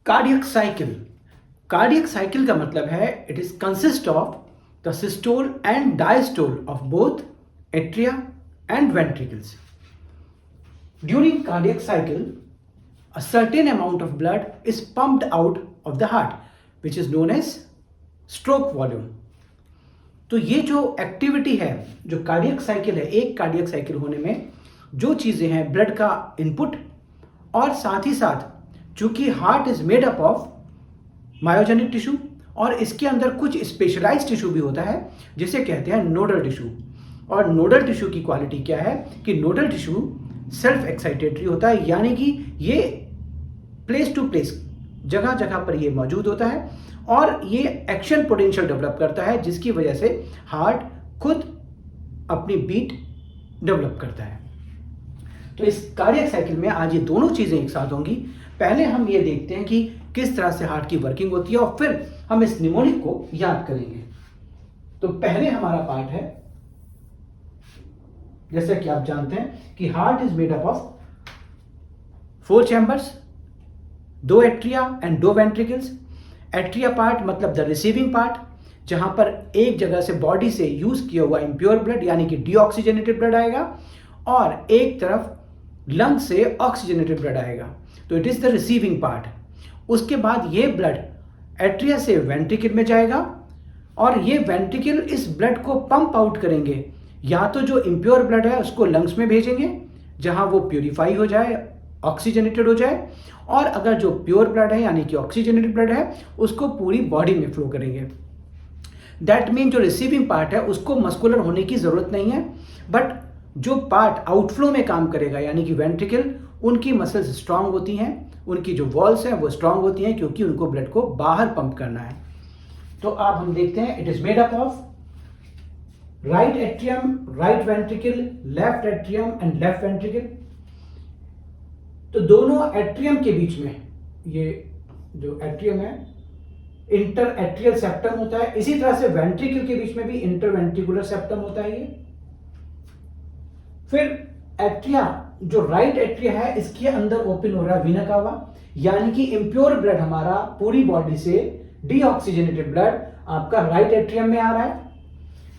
Cardiac cycle. Cardiac cycle का मतलब है it is consist of the systole and diastole of both atria and ventricles. During cardiac cycle a certain amount of blood is pumped out of the heart which is known as stroke volume। तो ये जो activity है, जो cardiac cycle है, एक cardiac cycle होने में जो चीजें हैं, ब्लड का इनपुट और साथ ही साथ चूंकि heart is made up of myogenic tissue और इसके अंदर कुछ स्पेशलाइज्ड टिश्यू भी होता है जिसे कहते हैं नोडल टिश्यू। और नोडल टिश्यू की क्वालिटी क्या है कि नोडल टिश्यू सेल्फ एक्साइटेटरी होता है, यानी कि ये प्लेस टू प्लेस, जगह जगह पर ये मौजूद होता है और ये एक्शन पोटेंशियल डेवलप करता है जिसकी वजह से हार्ट खुद अपनी बीट डेवलप करता है। तो इस कार्डियक साइकिल में आज ये दोनों चीजें एक साथ होंगी। पहले हम ये देखते हैं कि किस तरह से हार्ट की वर्किंग होती है और फिर हम इस निमोनिक को याद करेंगे। तो पहले हमारा पार्ट है, जैसा कि आप जानते हैं कि heart is made up of 4 chambers, 2 atria and 2 ventricles. Atria part मतलब द रिसीविंग पार्ट, जहां पर एक जगह से बॉडी से यूज किया हुआ इंप्योर ब्लड यानी कि डीऑक्सीजनेटेड ब्लड आएगा और एक तरफ लंग से ऑक्सीजनेटेड ब्लड आएगा। तो it is the receiving part. उसके बाद ये ब्लड एट्रिया से वेंट्रिकल में जाएगा और ये वेंट्रिकल इस ब्लड को पंप आउट करेंगे, या तो जो इंप्योर ब्लड है उसको लंग्स में भेजेंगे जहां वो प्यूरिफाई हो जाए, ऑक्सीजनेटेड हो जाए, और अगर जो प्योर ब्लड है यानी कि ऑक्सीजनेटेड ब्लड है उसको पूरी बॉडी में फ्लो करेंगे। दैट मीन जो रिसीविंग पार्ट है उसको मस्कुलर होने की जरूरत नहीं है, बट जो पार्ट आउटफ्लो में काम करेगा यानी कि वेंट्रिकल, उनकी मसल्स स्ट्रांग होती हैं, उनकी जो वॉल्स हैं वो स्ट्रांग होती हैं क्योंकि उनको ब्लड को बाहर पंप करना है। तो अब हम देखते हैं, it is made up of right atrium, right ventricle, left atrium and left ventricle. तो दोनों एट्रियम के बीच में, ये जो एट्रियम है इंटर एट्रियल सेप्टम होता है, इसी तरह से वेंट्रिकल के बीच में भी इंटरवेंट्रिकुलर सेप्टम होता है ये। फिर एट्रिया, जो राइट एट्रिया है इसके अंदर ओपन हो रहा है वीना कावा, यानी कि इंप्योर ब्लड हमारा पूरी बॉडी से डीऑक्सीजनेटेड ब्लड आपका राइट एट्रियम में आ रहा है।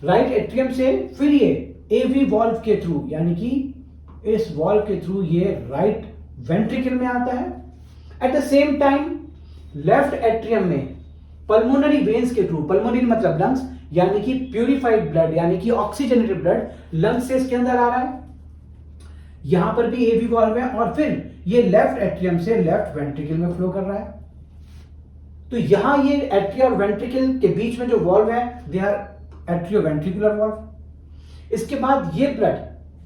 राइट एट्रियम से फिर ये एवी वॉल्व के थ्रू, यानी कि इस वॉल्व के थ्रू ये राइट वेंट्रिकल में आता है। At the same time left atrium में पल्मोनरी वेन्स के थ्रू, पल्मोनरी मतलब लंग्स, यानी कि प्यूरिफाइड ब्लड यानी कि ऑक्सीजनेटेड ब्लड लंग्स से इसके अंदर आ रहा है। यहां पर भी एवी वॉल्व है और फिर ये लेफ्ट एट्रियम से लेफ्ट वेंट्रिकल में फ्लो कर रहा है। तो यहां ये एट्रिया और वेंट्रिकल के बीच में जो वॉल्व है दे आर एट्रियोवेंट्रिकुलर वॉल्व। इसके बाद ये ब्लड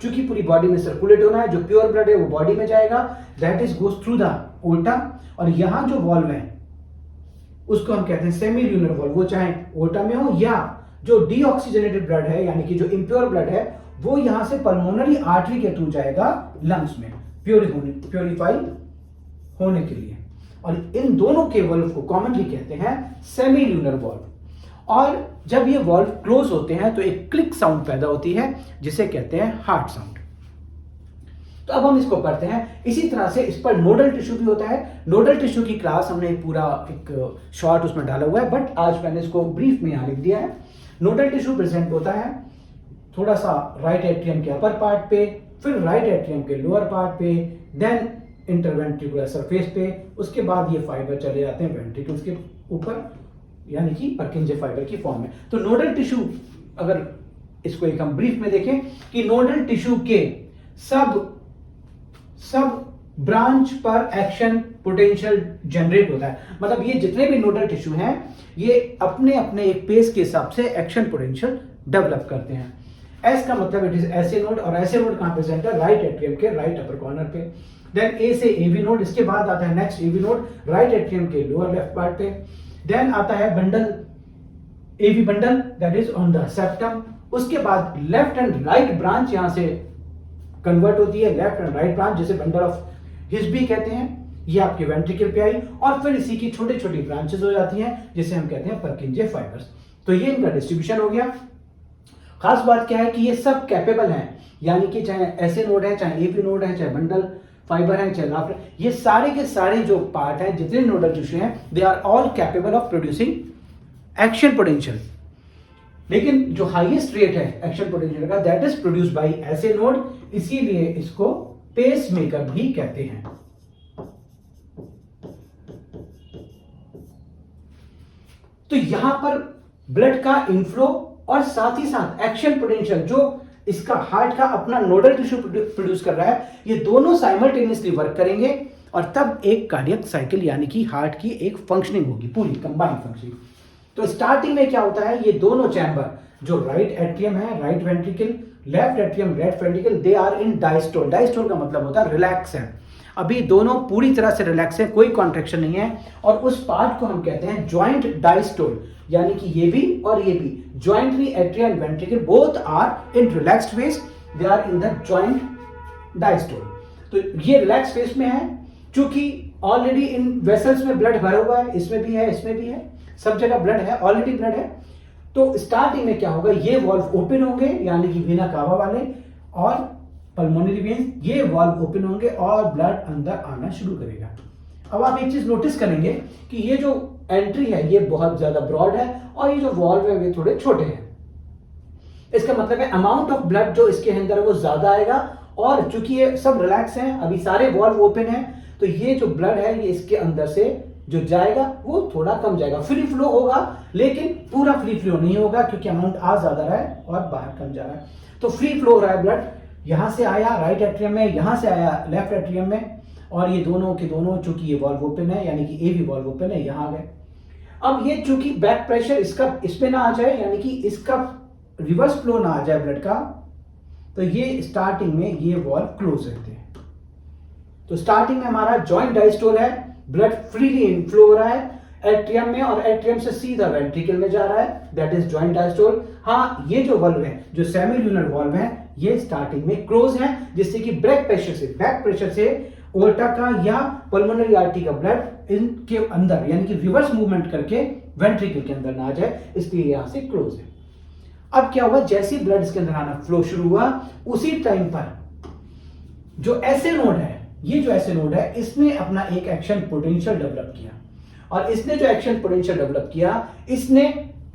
चूंकि पूरी बॉडी में सर्कुलेट होना है, जो प्योर ब्लड है वो बॉडी में जाएगा, that is goes through the aorta, और यहां जो वॉल्व है उसको हम कहते हैं सेमी ल्यूनर वॉल्व, वो चाहे ओल्टा में हो या जो डीऑक्सीजनेटेड ब्लड है यानी कि जो इंप्योर ब्लड है वो यहां से पल्मोनरी आर्टरी के थ्रू जाएगा लंग्स में प्योरीफाई होने के लिए। और इन दोनों के वॉल्व को कॉमनली कहते हैं सेमी ल्यूनर वॉल्व। और जब ये वॉल्व क्लोज होते हैं तो एक क्लिक साउंड पैदा होती है जिसे कहते हैं हार्ट साउंड। तो अब हम इसको करते हैं। इसी तरह से इस पर नोडल टिश्यू भी होता है। नोडल टिश्यू की क्लास हमने पूरा एक शॉर्ट उसमें डाला हुआ है, बट आज मैंने इसको ब्रीफ में यहां लिख दिया है। नोडल टिश्यू प्रेजेंट होता है थोड़ा सा राइट एट्रियम के अपर पार्ट पे, फिर राइट एट्रियम के लोअर पार्ट पे, देन इंटरवेंट्रिकुलर सरफेस पे, उसके बाद ये फाइबर चले जाते हैं वेंट्रिकल्स के ऊपर यानी कि पर्किंजे फाइबर की फॉर्म में। तो नोडल टिश्यू, अगर इसको एक हम ब्रीफ में देखें कि नोडल टिश्यू के सब ब्रांच पर एक्शन पोटेंशियल जनरेट होता है। मतलब ये जितने भी नोडल टिश्यू हैं ये अपने अपने एक पेस के हिसाब से एक्शन पोटेंशियल डेवलप करते हैं। एस का मतलब इट इज एसए नोड, और एसए नोड कहां प्रेजेंट है? राइट एट्रियम के राइट अपर कॉर्नर पे। देन ए से एवी नोड, इसके बाद आता है next AV node right atrium के लोअर लेफ्ट पार्ट पे। देन आता है bundle, AV bundle that is on the septum. उसके बाद लेफ्ट एंड राइट ब्रांच यहां से कन्वर्ट होती है, लेफ्ट एंड राइट ब्रांच, जिसे बंडल ऑफ हिस्बी कहते हैं, ये आपके वेंट्रिकल पे आई, और फिर इसी की छोटी छोटी ब्रांचेस हो जाती हैं जिसे हम कहते हैं पर्किंजे फाइबर्स। तो ये इनका डिस्ट्रीब्यूशन हो गया। खास बात क्या है कि ये सब कैपेबल हैं, यानी कि चाहे एसए नोड है, चाहे एपी नोड है, चाहे बंडल फाइबर है, चाहे लाफ्ट, ये सारे के सारे जो पार्ट हैं, जितने नोडल टिश्यू हैं, they are all capable of producing action potential. लेकिन जो हाईएस्ट रेट है एक्शन पोटेंशियल का, that is produce by SA node, इसीलिए इसको पेस मेकर भी कहते हैं। तो यहां पर ब्लड का इनफ्लो और साथ ही साथ एक्शन पोटेंशियल जो इसका हार्ट का अपना नोडल टिश्यू प्रोड्यूस कर रहा है, ये दोनों साइमल्टेनियसली वर्क करेंगे और तब एक कार्डियक साइकिल यानी कि हार्ट की एक फंक्शनिंग होगी, पूरी कंबाइंड फंक्शनिंग। तो स्टार्टिंग में क्या होता है, ये दोनों चैम्बर जो राइट एट्रियम है, right ventricle, left atrium, left ventricle, they are in diastole. Diastole का मतलब होता है रिलैक्स है, अभी दोनों पूरी तरह से रिलैक्स है, कोई कॉन्ट्रैक्शन नहीं है। और उस पार्ट को हम कहते हैं जॉइंट डायस्टोल, यानी कि ये भी और ये भी, jointly atria and ventricle both are in relaxed phase, they are in the joint diastole. तो ये रिलैक्स फेज में है, क्योंकि ऑलरेडी इन वेसल्स में ब्लड भरा हुआ है, इसमें भी है, इसमें भी है, सब जगह ब्लड है, ऑलरेडी ब्लड है। तो स्टार्टिंग में क्या होगा, ये वॉल्व ओपन होंगे यानी कि वेना कावा वाले, और पल्मोनरी वेन्स, ये वॉल्व ओपन होंगे और ब्लड अंदर आना शुरू करेगा। अब आप एक चीज नोटिस करेंगे कि ये जो एंट्री है ये बहुत ज्यादा ब्रॉड है और ये जो वॉल्व है वे थोड़े छोटे हैं। इसका मतलब है अमाउंट ऑफ ब्लड जो इसके अंदर है वो ज्यादा आएगा, और चूंकि ये सब रिलैक्स हैं, अभी सारे वॉल्व ओपन हैं, तो ये जो ब्लड है ये इसके अंदर से जो जाएगा वो थोड़ा कम जाएगा, फ्री फ्लो होगा, लेकिन पूरा फ्री फ्लो नहीं होगा क्योंकि अमाउंट आ ज्यादा रहा है और बाहर कम जा रहा है। तो फ्री फ्लो हो रहा है ब्लड, यहां से आया राइट एट्रियम में, यहां से आया लेफ्ट एट्रियम में, और ये दोनों के दोनों चूंकि ये वॉल्व ओपन है यानी कि ए भी वॉल्व ओपन है, यहां आ गए। अब ये चूंकि बैक प्रेशर इसका इसमें ना आ जाए, यानी कि इसका रिवर्स फ्लो ना आ जाए ब्लड का, तो ये स्टार्टिंग में ये वॉल्व क्लोज रहते हैं। तो स्टार्टिंग में हमारा जॉइंट डायस्टोल है, ब्लड फ्रीली इनफ्लो हो रहा है एट्रियम में और एट्रियम से सीधा वेंट्रिकल में जा रहा है, दैट इज जॉइंट डायस्टोल। हाँ, ये जो वॉल्व है, जो सेमील्यूनर वॉल्व है, ये स्टार्टिंग में क्लोज है, जिससे कि बैक प्रेशर से ओर्टा का या पल्मोनरी आर्टरी का ब्लड इनके अंदर यानी कि रिवर्स मूवमेंट करके वेंट्रिकल के अंदर ना आ जाए, इसलिए यहां से क्लोज है। अब क्या हुआ, जैसे ब्लड इसके अंदर आना फ्लो शुरू हुआ, उसी टाइम पर जो ऐसे नोड है, ये जो ऐसे नोड है, इसने अपना एक एक्शन पोटेंशियल डेवलप किया, और इसने जो एक्शन पोटेंशियल डेवलप किया, इसने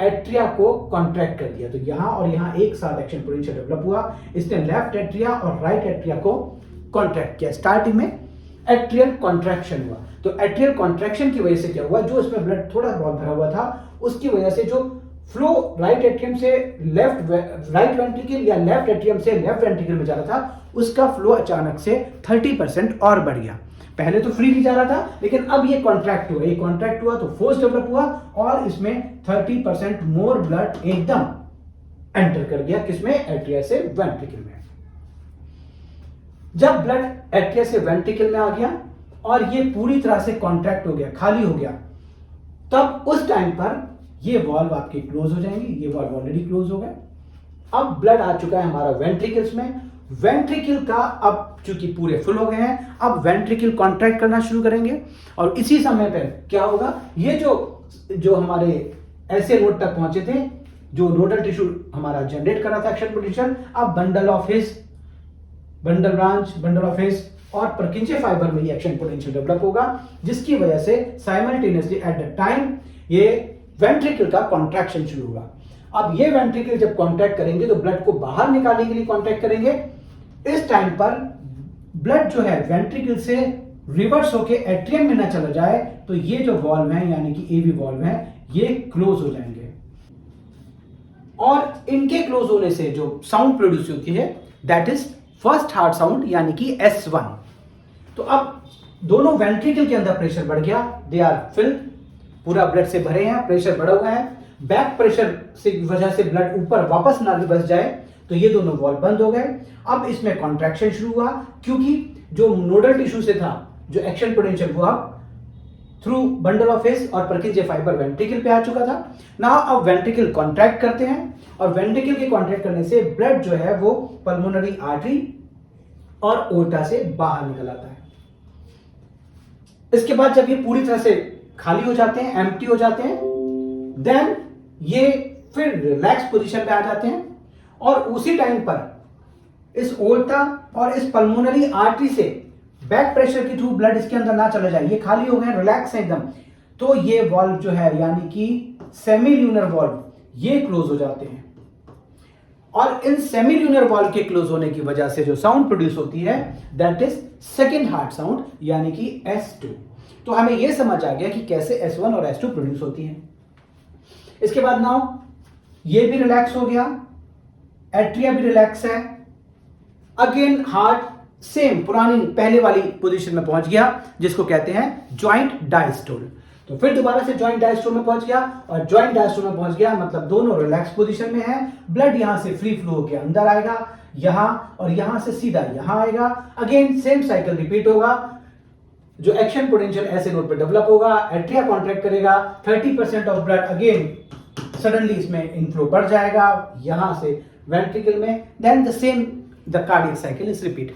एट्रिया को कॉन्ट्रैक्ट कर दिया। तो यहां और यहां एक साथ एक्शन पोटेंशियल डेवलप हुआ, इसने लेफ्ट एट्रिया और राइट एट्रिया को कॉन्ट्रैक्ट किया। स्टार्टिंग में एट्रियल कॉन्ट्रैक्शन हुआ, तो एट्रियल कॉन्ट्रैक्शन की वजह से क्या हुआ, जो इसमें ब्लड थोड़ा बहुत भरा हुआ था, उसकी वजह से जो फ्लो राइट एट्रियम से राइट वेंट्रिकल या लेफ्ट एट्रियम से लेफ्ट वेंट्रिकल में जा रहा था, उसका फ्लो अचानक से 30% और बढ़ गया। पहले तो फ्रीली जा रहा था, लेकिन अब ये कॉन्ट्रैक्ट हुआ, ये कॉन्ट्रैक्ट हुआ तो फोर्स डेवलप हुआ, और इसमें 30% मोर ब्लड एकदम एंटर कर गया, किसमें, एट्रिया से वेंट्रिकल में। जब ब्लड एट्रिया से वेंट्रिकल में आ गया और ये पूरी तरह से कॉन्ट्रैक्ट हो गया, खाली हो गया, तब उस टाइम पर ये वॉल्व आपके क्लोज हो जाएंगे, ये वॉल्व ऑलरेडी क्लोज हो गए। अब ब्लड आ चुका है हमारा वेंट्रिकल्स में, वेंट्रिकल का अब चूंकि पूरे फुल हो गए हैं, अब वेंट्रिकल कॉन्ट्रैक्ट करना शुरू करेंगे, और इसी समय पर क्या होगा, ये जो हमारे ऐसे नोड तक पहुंचे थे, जो नोडल टिश्यू हमारा जनरेट कर रहा था एक्शन पोटेंशियल, अब bundle of his, bundle branch, bundle of his और परकिंजे फाइबर में ये एक्शन पोटेंशियल डेवलप होगा, जिसकी वजह से साइमल्टेनियसली एट द टाइम ये वेंट्रिकल का कॉन्ट्रैक्शन शुरू होगा। अब ये वेंट्रिकल जब कॉन्ट्रैक्ट करेंगे तो ब्लड को बाहर निकालने के लिए कॉन्ट्रैक्ट करेंगे। इस टाइम पर ब्लड जो है वेंट्रिकल से रिवर्स होके एट्रियम में ना चला जाए, तो ये जो वॉल्व है यानी कि एवी वॉल्व है, ये क्लोज हो जाएंगे, और इनके क्लोज होने से जो साउंड प्रोड्यूस होती है, that is first heart sound यानी कि S1। तो अब दोनों वेंट्रिकल के अंदर प्रेशर बढ़ गया, दे आर फिल्ड, पूरा ब्लड से भरे हैं, प्रेशर बढ़ा हुआ है, बैक प्रेशर से वजह से ब्लड ऊपर वापस ना बस जाए, तो ये दोनों वॉल्व बंद हो गए। अब इसमें कॉन्ट्रैक्शन शुरू हुआ, क्योंकि जो नोडल टिश्यू से था जो एक्शन पोटेंशियल हुआ थ्रू बंडल ऑफ हिस और परकिंजे फाइबर वेंट्रिकल पे आ चुका था। ना अब वेंट्रिकल कॉन्ट्रैक्ट करते हैं, और वेंट्रिकल के कॉन्ट्रैक्ट करने से ब्लड जो है वो पल्मोनरी आर्टरी और ओर्टा से बाहर निकल आता है। इसके बाद जब ये पूरी तरह से खाली हो जाते हैं, एम्प्टी हो जाते हैं, देन ये फिर रिलैक्स पोजीशन पे आ जाते हैं, और उसी टाइम पर इस ओर्टा और इस पल्मोनरी आर्टरी से बैक प्रेशर के थ्रू ब्लड इसके अंदर ना चला जाए, ये खाली हो गए, रिलैक्स है एकदम, तो ये वॉल्व जो है यानी कि सेमी ल्यूनर वॉल्व ये क्लोज हो जाते हैं। और इन सेमी ल्यूनर वॉल्व के क्लोज होने की वजह से जो साउंड प्रोड्यूस होती है that is second heart sound यानी कि S2। तो हमें यह समझ आ गया कि कैसे S1 और S2 प्रोड्यूस होती है। इसके बाद नाउ ये भी रिलैक्स हो गया, एट्रिया भी रिलैक्स है, अगेन हार्ट सेम पुरानी पहले वाली पोजीशन में पहुंच गया जिसको कहते हैं जॉइंट डायस्टोल। तो फिर दोबारा से जॉइंट डायस्टोल में पहुंच गया, और जॉइंट डायस्टोल में पहुंच गया मतलब दोनों रिलैक्स पोजीशन में है, ब्लड यहां से फ्री फ्लो होकर अंदर आएगा यहां, और यहां से सीधा यहां आएगा। अगेन सेम साइकिल रिपीट होगा, जो एक्शन पोटेंशियल ऐसे नोड पे डेवलप होगा, एट्रिया कॉन्ट्रैक्ट करेगा, 30% ऑफ ब्लड अगेन सडनली इसमें इनफ्लो बढ़ जाएगा यहां से वेंट्रिकल में, then the same the cardiac cycle is repeat.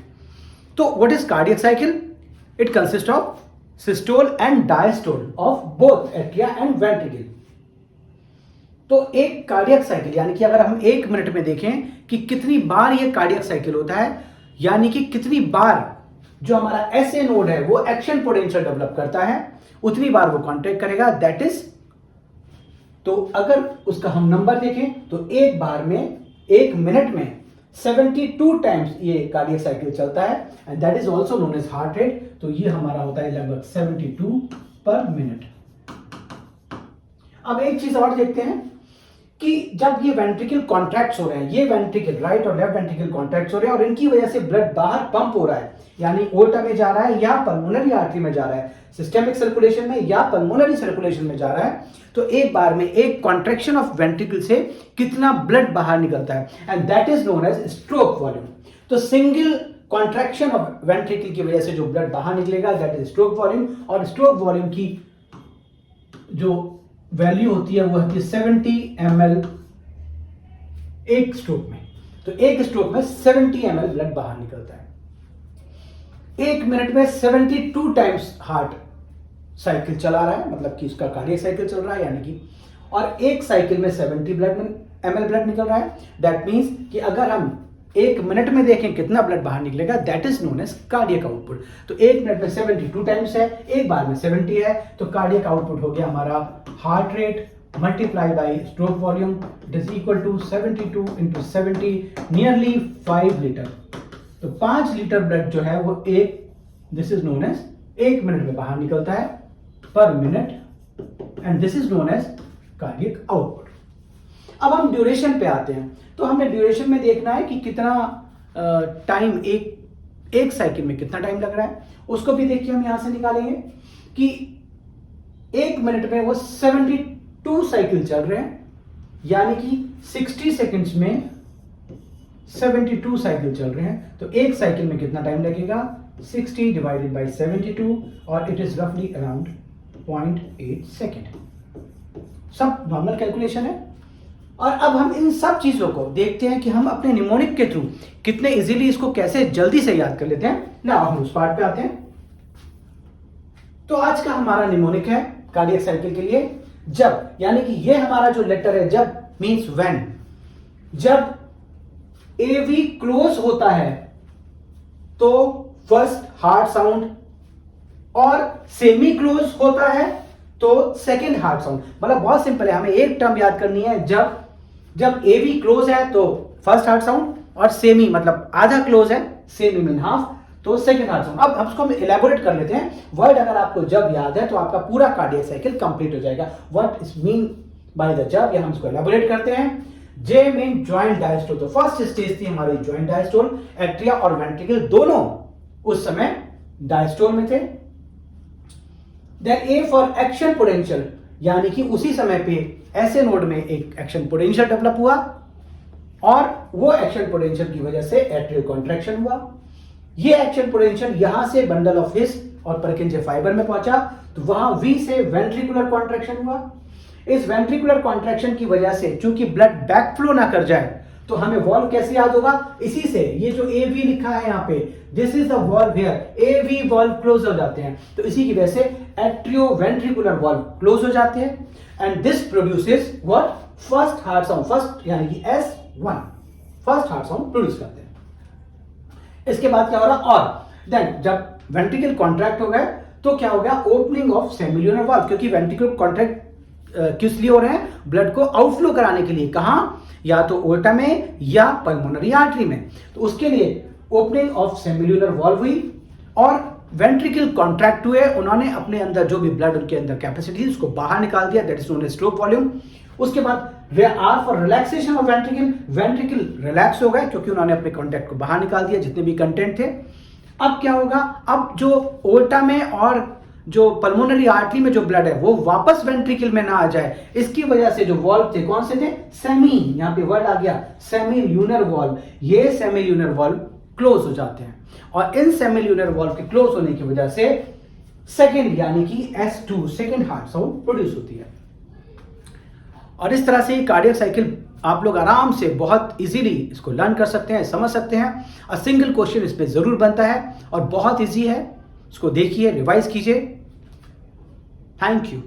तो what is cardiac cycle? It consist of systole and diastole of both atria and ventricle. तो एक कार्डियक साइकिल यानी कि अगर हम 1 मिनट में देखें कि कितनी बार ये कार्डियक साइकिल होता है, यानी कि कितनी बार जो हमारा एसए नोड है वो एक्शन पोटेंशियल डेवलप करता है, उतनी बार वो कॉन्ट्रैक्ट करेगा, दैट इज। तो अगर उसका हम नंबर देखें तो एक बार में 1 मिनट में 72 टाइम्स ये कार्डियक साइकिल चलता है, and that is also known as heart rate. तो ये हमारा होता है लगभग 72 पर मिनट। अब एक चीज और देखते हैं कि जब ये वेंट्रिकल कॉन्ट्रैक्ट्स हो रहे हैं, ये वेंट्रिकल राइट और लेफ्ट वेंट्रिकल कॉन्ट्रैक्ट्स हो रहे हैं और इनकी वजह से ब्लड बाहर पंप हो रहा है, यानी ओल्टा में जा रहा है या पल्मोनरी आर्टरी में जा रहा है, सिस्टेमिक सर्कुलेशन में या पल्मोनरी सर्कुलेशन में जा रहा है, तो एक बार में एक कॉन्ट्रैक्शन ऑफ वेंट्रिकल से कितना ब्लड बाहर निकलता है, and that is known as stroke volume. तो सिंगल कॉन्ट्रैक्शन ऑफ वेंट्रिकल की वजह से जो ब्लड बाहर निकलेगा दैट इज स्ट्रोक वॉल्यूम, और स्ट्रोक वॉल्यूम की जो वैल्यू होती है वो होती है 70 ml एक स्ट्रोक में। तो एक स्ट्रोक में 70 ml ब्लड बाहर निकलता है। 1 मिनट में 72 टाइम्स हार्ट साइकिल चला रहा है, मतलब कि इसका कार्डियक साइकिल चल रहा है यानी कि, और एक साइकिल में 70 ml ब्लड निकल रहा है। दैट मीन्स कि अगर हम 1 मिनट में देखें कितना ब्लड बाहर निकलेगा, that is known as cardiac output. तो 1 मिनट में 72 टाइम्स है, एक बार में 70 है, तो कार्डियक आउटपुट हो गया हमारा heart rate multiply by stroke volume, it is equal to 72 into 70, nearly 5 litre. तो 5 लीटर ब्लड जो है वो this is known as 1 minute में बाहर निकलता है per minute, and this is known as cardiac output. अब हम ड्यूरेशन पे आते हैं। तो हमें ड्यूरेशन में देखना है कि कितना टाइम एक साइकिल में कितना टाइम लग रहा है, उसको भी देखिए हम यहां से निकालेंगे कि 1 मिनट में वो 72 साइकिल चल रहे हैं, यानी कि 60 सेकंड्स में 72 साइकिल चल रहे हैं। तो एक साइकिल में कितना टाइम लगेगा, 60 डिवाइडेड बाय 72, और इट इज रफली अराउंड 0.8 सेकेंड। सब नॉर्मल कैलकुलेशन है। और अब हम इन सब चीजों को देखते हैं कि हम अपने निमोनिक के थ्रू कितने इजीली इसको कैसे जल्दी से याद कर लेते हैं ना। हम उस पार्ट पे आते हैं। तो आज का हमारा निमोनिक है कार्डियक साइकिल के लिए जब, यानी कि ये हमारा जो लेटर है जब मींस व्हेन, जब एवी क्लोज होता है तो फर्स्ट हार्ट साउंड, और सेमी क्लोज होता है तो सेकेंड हार्ट साउंड। मतलब बहुत सिंपल है, हमें एक टर्म याद करनी है, जब एवी क्लोज है तो फर्स्ट हार्ट साउंड, और सेमी मतलब आधा क्लोज है, सेमी मीन हाफ, तो सेकेंड हार्ट साउंड। अब इसको हम इलेबोरेट कर लेते हैं। वर्ड अगर आपको जब याद है तो आपका पूरा कार्डियक साइकिल कंप्लीट हो जाएगा। What is mean by the जब, या हम इसको इलेबोरेट करते हैं। J mean joint diastole. तो फर्स्ट स्टेज थी हमारी जॉइंट डायस्टोल, एट्रिया और वेंट्रिकल दोनों उस समय डायस्टोल में थे। Then A for action potential, यानी कि उसी समय पे ऐसे नोड में एक एक्शन पोटेंशियल डेवलप हुआ, और वो एक्शन पोटेंशियल की वजह से एट्रियल कॉन्ट्रैक्शन हुआ। ये एक्शन पोटेंशियल यहां से बंडल ऑफ हिस और परकिंजे फाइबर में पहुंचा, तो वहां वी से वेंट्रिकुलर कॉन्ट्रैक्शन हुआ। इस वेंट्रिकुलर कॉन्ट्रैक्शन की वजह से चूंकि ब्लड बैक फ्लो ना कर जाए, तो हमें वॉल्व कैसे याद होगा, इसी से। ये जो ए वी लिखा है यहाँ पे, this is the valve here, A V valve close हो जाते हैं, तो इसी की वजह से एट्रियो वेंट्रिकुलर वॉल्व क्लोज हो जाते हैं, and this produces what, first heart sound, first यानी कि S1 first heart sound produce करते हैं। इसके बाद क्या हो रहा, और देन जब वेंट्रिकल कॉन्ट्रैक्ट हो गए तो क्या हो गया, ओपनिंग ऑफ सेमिल्यूनर वाल्व, क्योंकि वेंट्रिकल कॉन्ट्रैक्ट किस लिए हो रहे हैं, ब्लड को आउटफ्लो कराने के लिए, कहां, या तो ओर्टा में या पल्मोनरी आर्टरी में, तो उसके लिए ओपनिंग ऑफ सेमिल्यूनर वाल्व हुई और वेंट्रिकल कॉन्ट्रैक्ट हुए, उन्होंने अपने अंदर जो भी ब्लड उनके अंदर कैपेसिटी थी उसको बाहर निकाल दिया, that is known as stroke volume. उसके बाद we are for relaxation of ventricle, ventricle relax हो गए क्योंकि उन्होंने अपने कॉन्टैक्ट को बाहर निकाल दिया जितने भी कंटेंट थे। अब क्या होगा, अब जो ओर्टा में और जो पल्मोनरी आर्टरी में जो ब्लड है वो वापस वेंट्रिकल में ना आ जाए, इसकी वजह से जो वॉल्व थे कौन से थे, सेमी, यहां पे वर्ड आ गया सेमिल्यूनर वॉल्व, ये सेमिल्यूनर वॉल्व क्लोज हो जाते हैं और इन सेमिल्यूनर वॉल्व के क्लोज होने की वजह से सेकेंड यानी कि S2 second heart sound produce होती है। और इस तरह से कार्डियक साइकिल आप लोग आराम से बहुत इजीली इसको लर्न कर सकते हैं, समझ सकते हैं। और सिंगल क्वेश्चन इस पे जरूर बनता है और बहुत इजी है, इसको देखिए, रिवाइज कीजिए। Thank you.